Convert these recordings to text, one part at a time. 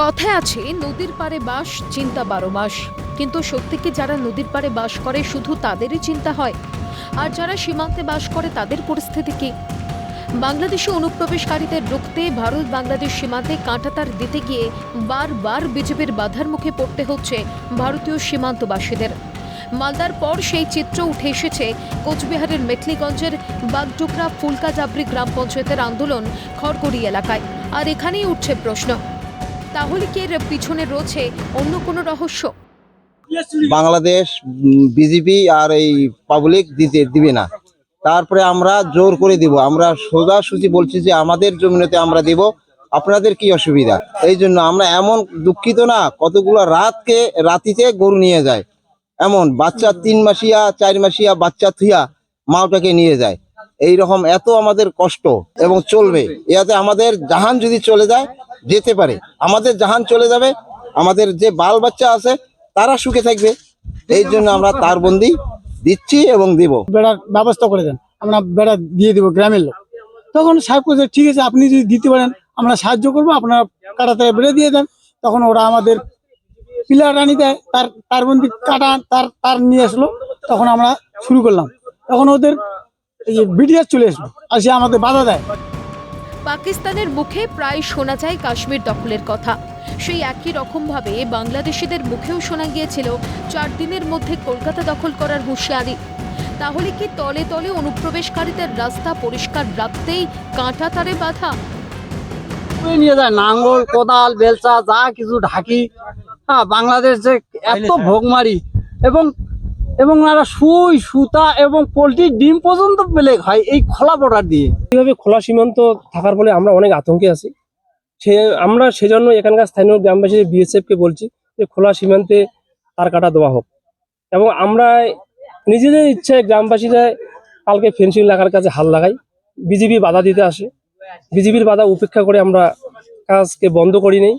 কথায় আছে নদীর পাড়ে বাস চিন্তা 12 মাস। কিন্তু সত্যি কি যারা নদীর পাড়ে বাস করে শুধু তাদেরই চিন্তা হয়? আর যারা সীমান্তে বাস করে তাদের পরিস্থিতি কি? বাংলাদেশে অনুপ্রবেশকারীদের রুখতে ভারত বাংলাদেশ সীমান্তে কাঁটাতার দিতে গিয়ে বারবার বিজেপির বাধার মুখে পড়তে হচ্ছে ভারতীয় সীমান্তবাসীদের। মালদার পর সেই চিত্র উঠে এসেছে কোচবিহারের মেখলিগঞ্জের বাগডোকরা ফুলকাজাবরি গ্রাম পঞ্চায়েতের আন্দোলন খড়গড়ি এলাকায়। আর এখানেই উঠছে প্রশ্ন, তাহলে কি এর পিছনে রয়েছে অন্য কোনো রহস্য? বাংলাদেশ বিজেপি আর এই পাবলিক দিবে না, তারপরে আমরা জোর করে দিব। আমরা সোজাসুজি বলছি যে আমাদের জমিতে আমরা দিব, আপনাদের কি অসুবিধা? এই জন্য আমরা এমন দুঃখিত না, কতগুলো রাতিতে গরু নিয়ে যায়, এমন বাচ্চা 3 মাসিয়া 4 মাসিয়া বাচ্চা থুইয়া মাওটাকে নিয়ে যায়। এই রকম এত আমাদের কষ্ট এবং চলবে। ইয়াতে আমাদের জাহান যদি চলে যায়, যেতে পারে, আমাদের জাহান চলে যাবে, আমাদের যে বাল বাচ্চা আছে তারা সুখে থাকবে। এই জন্য আমরা তারবন্দি দিচ্ছি এবং দিব। বেড়ার ব্যবস্থা করে দেন, আমরা বেড়া দিয়ে দিব গ্রামের লোক। তখন সাহেব বলছে ঠিক আছে, আপনি যদি দিতে পারেন আমরা সাহায্য করবো, আপনারা কাটাতারে বেড়ে দিয়ে দেন। তখন ওরা আমাদের পিলার আনি দেয়, তারবন্দি কাটা তার নিয়ে আসলো। তখন আমরা শুরু করলাম। তখন ওদের এই যে বিডিআর চলে আসলো, আসে আমাদের বাধা দেয়। পাকিস্তানের মুখে প্রায় শোনা যায় কাশ্মীর দখলের কথা। সেই একই রকমভাবে বাংলাদেশিদের মুখেও শোনা গিয়েছিল 4 দিনের মধ্যে কলকাতা দখল করার হুঁশিয়ারি। তাহলে কি তলে তলে অনুপ্রবেশকারীদের রাস্তা পরিষ্কার রাখতেই কাঁটা তারে বাধা? নিয়ে যায় নাঙ্গল, কোদাল, বেলচা, যা কিছু ঢাকি। হ্যাঁ, বাংলাদেশ যে এত ভোগমারি এবং এবং সুই সুতা এবং পোলট্রির ডিম পর্যন্ত পেলে হয় এই খোলা বর্ডার দিয়ে। এইভাবে খোলা সীমান্ত থাকার ফলে আমরা অনেক আতঙ্কে আছি। আমরা সেজন্য এখানকার স্থানীয় গ্রামবাসী বিএসএফ কে বলছি যে খোলা সীমান্তে তার কাটা দেওয়া হোক। এবং আমরা নিজেদের ইচ্ছায় গ্রামবাসীরা কালকে ফেন্সিং লাগার কাছে হাল লাগাই। বিজেপি বাধা দিতে আসে, বিজেপির বাধা উপেক্ষা করে আমরা কাজকে বন্ধ করি নেই।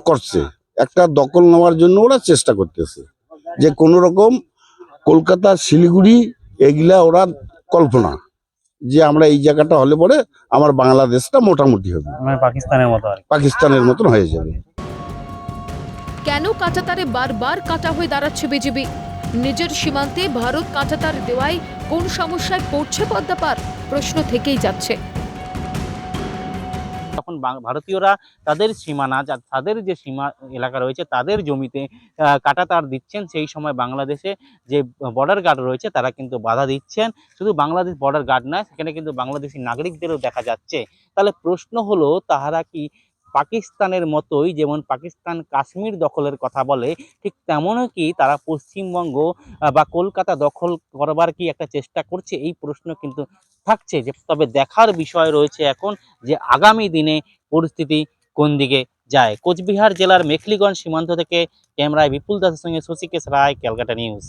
করছে একটা দখল নেওয়ার জন্য ওরা চেষ্টা করতেছে, যে কোন রকম কলকাতা শিলিগুড়ি এগুলা ওরা কল্পনা যে আমরা এই জায়গাটা হলে পরে আমার বাংলাদেশটা মোটামুটি হবে, পাকিস্তানের মতন হয়ে যাবে। কেন কাঁটাতারে বারবার কাটা হয়ে দাঁড়াচ্ছে বিজেপি? নিজের সীমান্তে ভারত কাঁটাতার দেওয়ায় কোন সমস্যায় পড়ছে পদ্মাপার? প্রশ্ন থেকেই যাচ্ছে। তখন ভারতীয়রা তাদের সীমানা, তাদের যে সীমা এলাকা রয়েছে তাদের জমিতে কাঁটাতার দিচ্ছেন, সেই সময় বাংলাদেশে যে বর্ডার গার্ড রয়েছে তারা কিন্তু বাধা দিচ্ছেন। শুধু বাংলাদেশ বর্ডার গার্ড নয়, সেখানে কিন্তু বাংলাদেশি নাগরিকদেরও দেখা যাচ্ছে। তাহলে প্রশ্ন হলো, তাহারা কি পাকিস্তানের মতোই, যেমন পাকিস্তান কাশ্মীর দখলের কথা বলে, ঠিক তেমনও কি তারা পশ্চিমবঙ্গ বা কলকাতা দখল করবার কি একটা চেষ্টা করছে? এই প্রশ্ন কিন্তু থাকছে। যে তবে দেখার বিষয় রয়েছে এখন যে আগামী দিনে পরিস্থিতি কোন দিকে যায়। কোচবিহার জেলার মেখলিগঞ্জ সীমান্ত থেকে ক্যামেরায় বিপুল দাসের সঙ্গে শশীকেশ রায়, ক্যালকাটা নিউজ।